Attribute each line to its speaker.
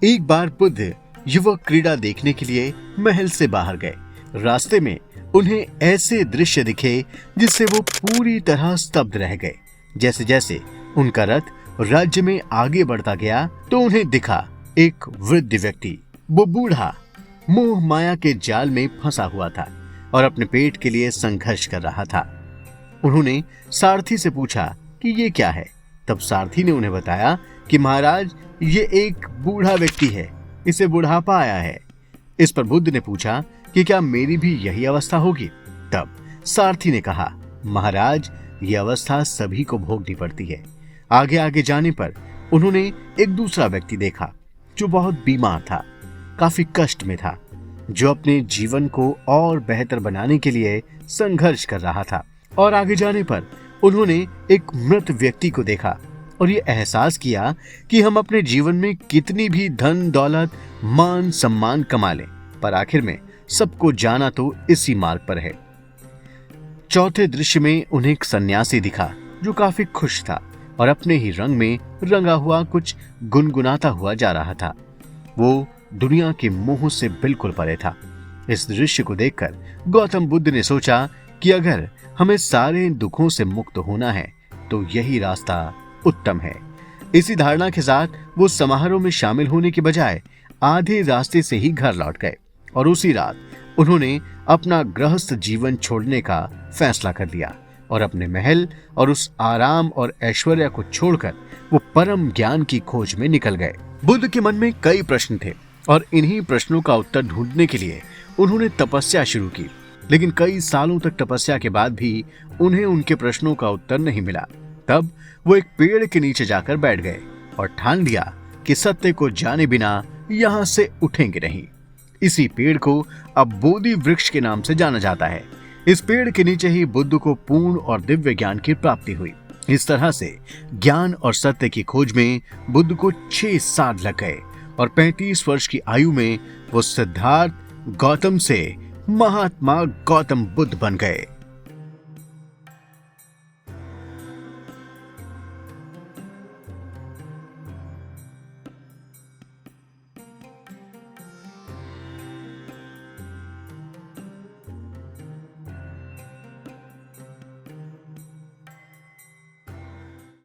Speaker 1: एक बार बुद्ध युवक क्रीड़ा देखने के लिए महल से बाहर गए। रास्ते में उन्हें ऐसे दृश्य दिखे जिससे वो पूरी तरह स्तब्ध रह गए। जैसे जैसे उनका रथ राज्य में आगे बढ़ता गया तो उन्हें दिखा एक वृद्ध व्यक्ति। वो बूढ़ा मोह माया के जाल में फंसा हुआ था और अपने पेट के लिए संघर्ष कर रहा था। उन्होंने सारथी से पूछा कि ये क्या है। तब सारथी ने उन्हें बताया कि महाराज, ये एक बूढ़ा व्यक्ति है, इसे बुढ़ापा आया है। इस पर बुद्ध ने पूछा कि क्या मेरी भी यही अवस्था होगी। तब सारथी ने कहा, महाराज, ये अवस्था सभी को भोगनी पड़ती है। आगे आगे जाने पर उन्होंने एक दूसरा व्यक्ति देखा जो बहुत बीमार था, काफी कष्ट में था, जो अपने जीवन को और बेहतर बनाने के लिए संघर्ष कर रहा था। और आगे जाने पर उन्होंने एक मृत व्यक्ति को देखा और ये एहसास किया कि हम अपने जीवन में कितनी भी धन दौलत मान सम्मान कमा लें, पर आखिर में सबको जाना तो इसी मार्ग पर है। चौथे दृश्य में उन्हें एक सन्यासी दिखा जो काफी खुश था और अपने ही रंग में रंगा हुआ कुछ गुनगुनाता हुआ जा रहा था। वो दुनिया के मोह से बिल्कुल परे था। इस दृश्य को देखकर गौतम बुद्ध ने सोचा कि अगर हमें सारे दुखों से मुक्त होना है तो यही रास्ता उत्तम है। इसी धारणा के साथ वो समारोह में शामिल होने के बजाय आधे रास्ते से ही घर लौट गए और उसी रात उन्होंने अपना गृहस्थ जीवन छोड़ने का फैसला कर लिया और अपने महल और उस आराम और ऐश्वर्य को छोड़कर वो परम ज्ञान की खोज में निकल गए। बुद्ध के मन में कई प्रश्न थे और इन्हीं प्रश्नों का उत्तर ढूंढने के लिए उन्होंने तपस्या शुरू की। लेकिन कई सालों तक तपस्या के बाद भी उन्हें उनके प्रश्नों का उत्तर नहीं मिला। तब वो एक पेड़ के नीचे जाकर बैठ गए और ठान लिया कि सत्य को जाने बिना यहाँ से उठेंगे नहीं। इसी पेड़ को अब बोधि वृक्ष के नाम से जाना जाता है। इस पेड़ के नीचे ही बुद्ध को पूर्ण और दिव्य ज्ञान की प्राप्ति हुई। इस तरह से ज्ञान और सत्य की खोज में बुद्ध को 6 साल लग गए और 35 वर्ष की आयु में वो सिद्धार्थ गौतम से महात्मा गौतम बुद्ध बन गए।